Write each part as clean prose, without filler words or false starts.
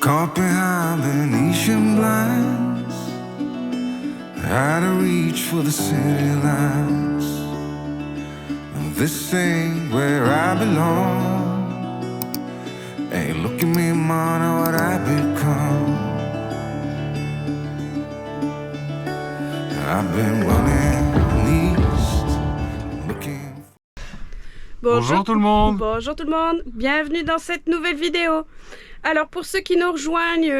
Caught behind Venetian blinds, out of reach for the city lights. This ain't where I belong. Hey, look at me, man, what I've become. I've been running east, looking. Bonjour tout le monde. Bonjour tout le monde, bienvenue dans cette nouvelle vidéo. Alors pour ceux qui nous rejoignent,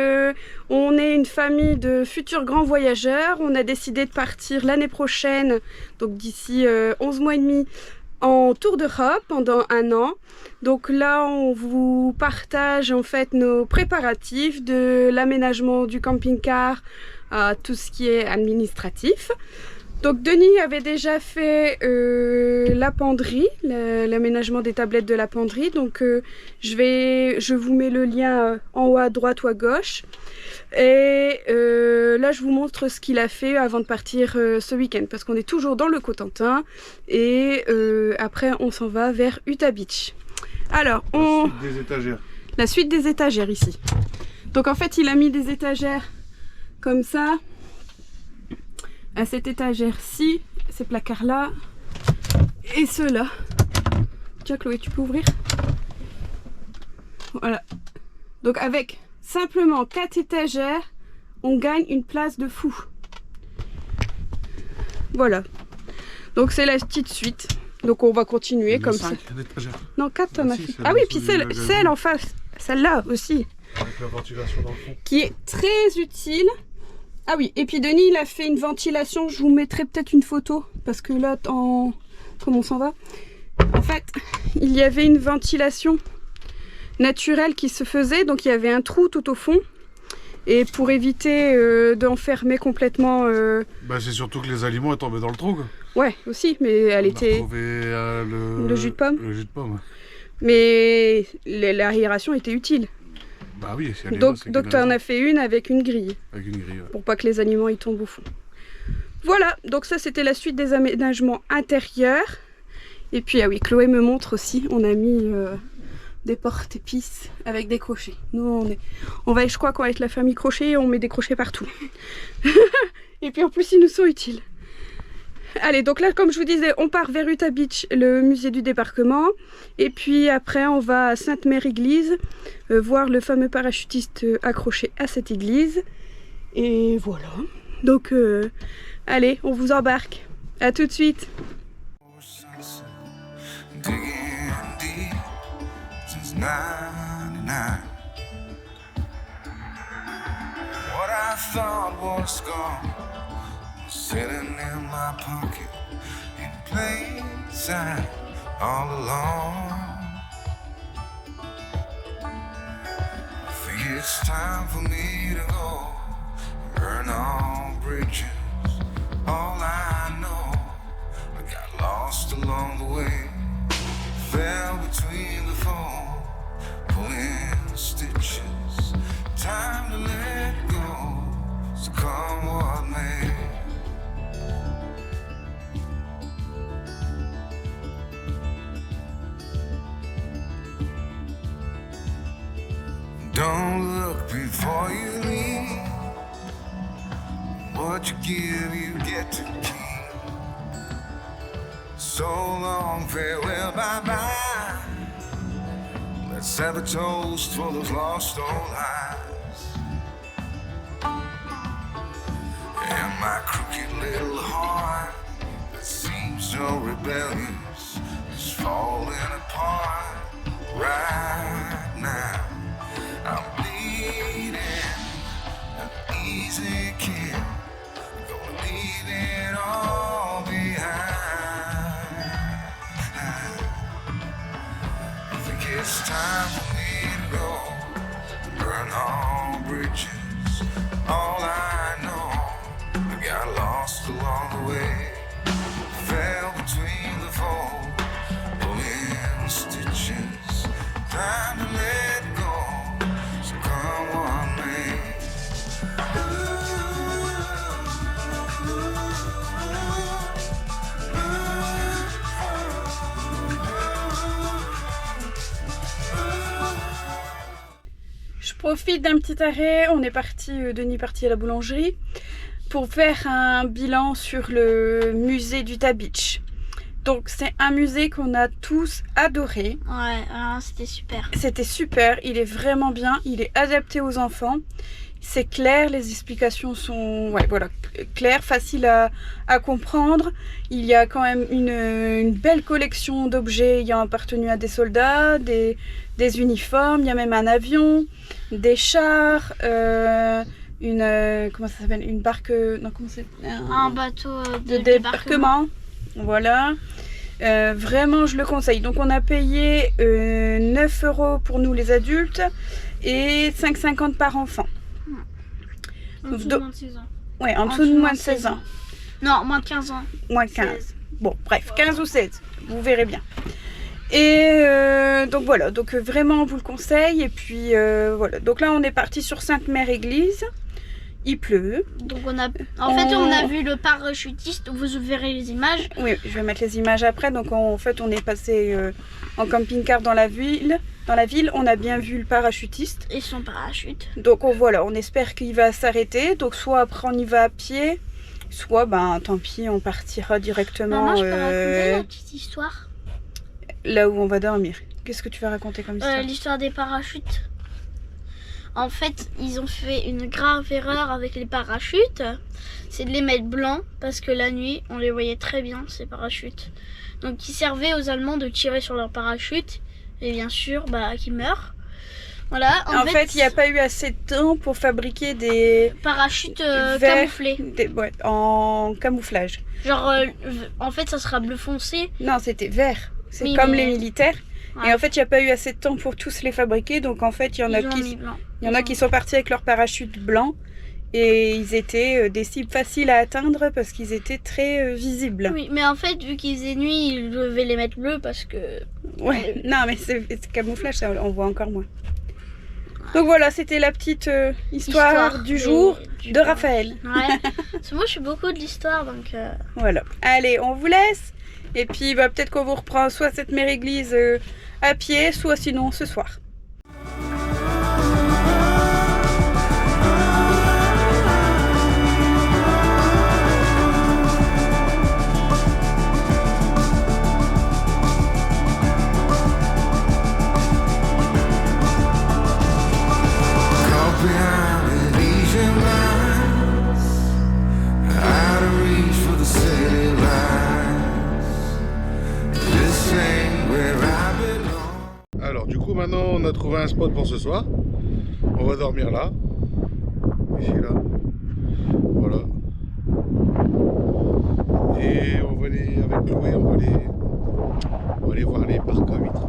on est une famille de futurs grands voyageurs. On a décidé de partir l'année prochaine, donc d'ici 11 mois et demi, en tour d'Europe pendant un an. Donc là on vous partage en fait nos préparatifs, de l'aménagement du camping-car à tout ce qui est administratif. Donc Denis avait déjà fait la penderie, l'aménagement des tablettes de la penderie. Donc je vous mets le lien en haut à droite ou à gauche. Et là je vous montre ce qu'il a fait avant de partir ce week-end, parce qu'on est toujours dans le Cotentin et après on s'en va vers Utah Beach. Alors La suite des étagères. La suite des étagères ici. Donc en fait il a mis des étagères comme ça. À cette étagère-ci, ces placards-là et ceux-là. Tiens Chloé, tu peux ouvrir? Voilà. Donc avec simplement 4 étagères, on gagne une place de fou. Voilà. Donc c'est la petite suite. Donc on va continuer comme ça. Non, 4 t'en as fait. Ah oui, puis celle en face. Celle-là aussi. Avec la ventilation dans le fond. Qui est très utile. Ah oui, et puis Denis il a fait une ventilation, je vous mettrai peut-être une photo, parce que là, comme on s'en va, en fait, il y avait une ventilation naturelle qui se faisait, donc il y avait un trou tout au fond, et pour éviter d'enfermer complètement... Bah c'est surtout que les aliments étaient tombés dans le trou, quoi. Ouais, aussi, mais elle était... On a retrouvé le jus de pomme. Le jus de pomme, ouais. Mais l'aération était utile. Bah oui, donc tu en as fait une avec une grille. Avec une grille, ouais. Pour pas que les aliments ils tombent au fond. Voilà, donc ça c'était la suite des aménagements intérieurs. Et puis ah oui, Chloé me montre aussi, on a mis des porte-épices avec des crochets. Nous je crois qu'on va être la famille crochet, on met des crochets partout. Et puis en plus ils nous sont utiles. Allez, donc là, comme je vous disais, on part vers Utah Beach, le musée du débarquement. Et puis après, on va à Sainte-Mère-Église, voir le fameux parachutiste accroché à cette église. Et voilà. Donc, allez, on vous embarque. À tout de suite. Sitting in my pocket, in plain sight, all alone. I think it's time for me to go, burn all bridges. All I know, I got lost along the way, fell between the foam, pulling stitches. Time to let go, so come what may. Don't look before you leave. What you give, you get to keep. So long, farewell, bye-bye. Let's have a toast for those lost old lives. And my crooked little heart that seems so rebellious is falling apart right now. I'm bleeding an easy kid, gonna leave it all behind. I think it's time for me to go, burn all bridges. All I know, I got lost along the way, fell between the fold, pulling stitches. Time to let go. profite d'un petit arrêt. On est parti, Denis est parti à la boulangerie pour faire un bilan sur le musée d'Utah Beach. Donc c'est un musée qu'on a tous adoré. Ouais, c'était super. C'était super, il est vraiment bien, il est adapté aux enfants. C'est clair, les explications sont claires, faciles à comprendre. Il y a quand même une belle collection d'objets ayant appartenu à des soldats, des uniformes, il y a même un avion, des chars, comment ça s'appelle, une barque, non comment c'est, un bateau de débarquement. Voilà. Vraiment je le conseille. Donc on a payé 9 € pour nous les adultes et 5,50 par enfant. En dessous de moins de 16 ans. Ouais, en dessous de moins de 16 ans. Non, moins de 15 ans. Moins de 15. 16. Bon, bref, 15 ou 16, vous verrez bien. Et donc voilà, donc vraiment on vous le conseille. Et puis voilà, donc là on est parti sur Sainte-Mère-Église. Il pleut. Donc on a vu le parachutiste, vous verrez les images. Oui, je vais mettre les images après. Donc en fait on est passé en camping-car dans la ville. On a bien vu le parachutiste. Et son parachute. Donc voilà, on espère qu'il va s'arrêter. Donc soit après on y va à pied, soit tant pis, on partira directement. Maman, je peux raconter la petite histoire? Là où on va dormir. Qu'est-ce que tu vas raconter comme histoire? L'histoire des parachutes. En fait, ils ont fait une grave erreur avec les parachutes. C'est de les mettre blancs parce que la nuit, on les voyait très bien, ces parachutes. Donc, ils servaient aux Allemands de tirer sur leurs parachutes. Et bien sûr, qu'ils meurent. Voilà. En fait, il n'y a pas eu assez de temps pour fabriquer des parachutes camouflés. En camouflage. Genre, en fait, ça sera bleu foncé. Non, c'était vert. C'est comme les militaires. Ouais. Et en fait, il n'y a pas eu assez de temps pour tous les fabriquer. Donc en fait, il y en a qui sont partis avec leurs parachutes blancs. Et ils étaient des cibles faciles à atteindre parce qu'ils étaient très visibles. Oui, mais en fait, vu qu'ils faisaient nuit, ils devaient les mettre bleus parce que... Ouais, non, mais c'est camouflage, ça, on voit encore moins. Donc voilà, c'était la petite histoire du jour de Raphaël. Ouais, parce que moi je suis beaucoup de l'histoire, donc... Voilà, allez, on vous laisse. Et puis peut-être qu'on vous reprend soit cette mère église à pied, soit sinon ce soir. Alors du coup maintenant on a trouvé un spot pour ce soir. On va dormir là. Ici là. Voilà. Et on va aller avec Chloé, on va aller voir les parcs à huîtres.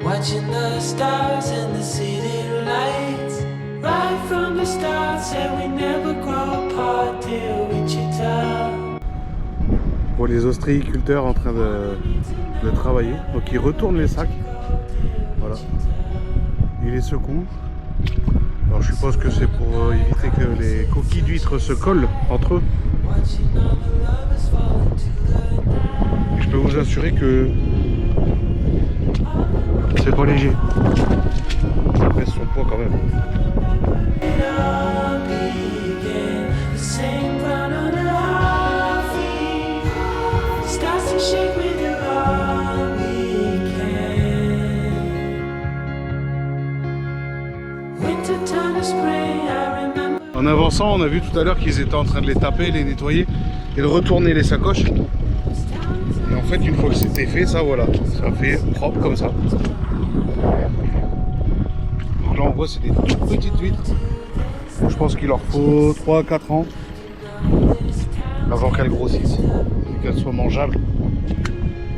Watching the stars and the city lights. Right from the start, said we never grow apart, dear Wichita. Pour les ostréiculteurs en train de travailler, donc ils retournent les sacs. Voilà. Ils les secouent. Alors je suppose que c'est pour éviter que les coquilles d'huîtres se collent entre eux. Et je peux vous assurer que c'est pas léger. Ça pèse son poids quand même. En avançant, on a vu tout à l'heure qu'ils étaient en train de les taper, les nettoyer et de retourner les sacoches. Et en fait, une fois que c'était fait, ça voilà, ça fait propre comme ça. Donc là, on voit c'est des toutes petites huîtres. Je pense qu'il leur faut 3-4 ans avant qu'elles grossissent et qu'elles soient mangeables.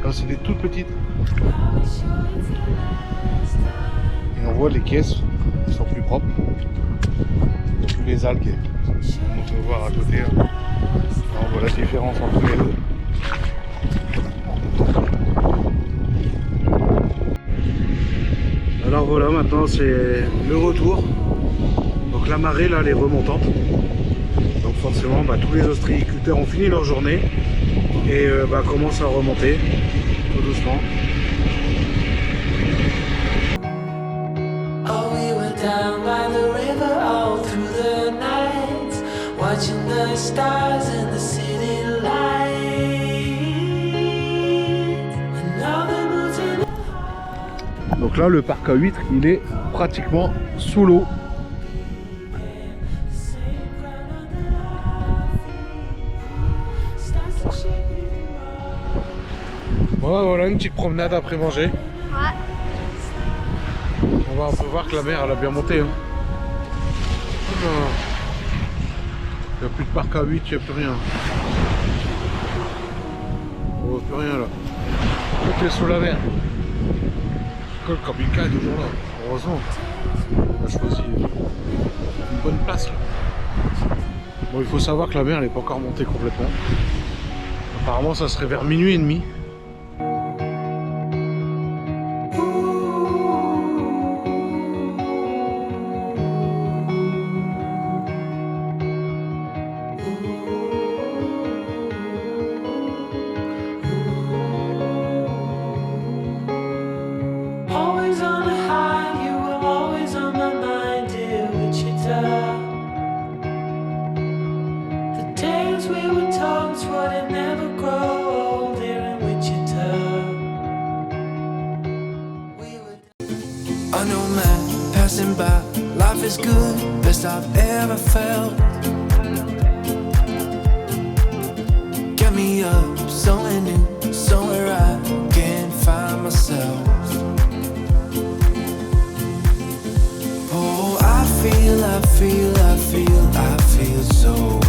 Là, c'est des toutes petites. Et on voit les caisses qui sont plus propres. Tous les algues. On peut voir à côté. Hein. On voit la différence entre les deux. Alors voilà, maintenant c'est le retour. Donc la marée là, elle est remontante. Donc forcément, tous les ostréiculteurs ont fini leur journée et commencent à remonter tout doucement. Oh, we were down by the river all through the night, watching the stars in the city light. And now the moon's in Donc là, le parc à huîtres, il est pratiquement sous l'eau. Bon, voilà une petite promenade après manger. Ouais. On peut voir que la mer elle a bien monté. Hein. Il n'y a plus de parc à huîtres, il n'y a plus rien. On voit plus rien là. Tout est sous la mer. Le camping-car est toujours là. Heureusement. On a choisi une bonne place là. Bon, il faut savoir que la mer n'est pas encore montée complètement. Apparemment ça serait vers minuit et demi. always on a high, you were always on my mind, dear Wichita. The tales we were told swore they'd never grow old here in Wichita. We were I know man passing by, life is good, best I've ever felt. Get me up, somewhere new, somewhere I can't find myself. Oh, I feel so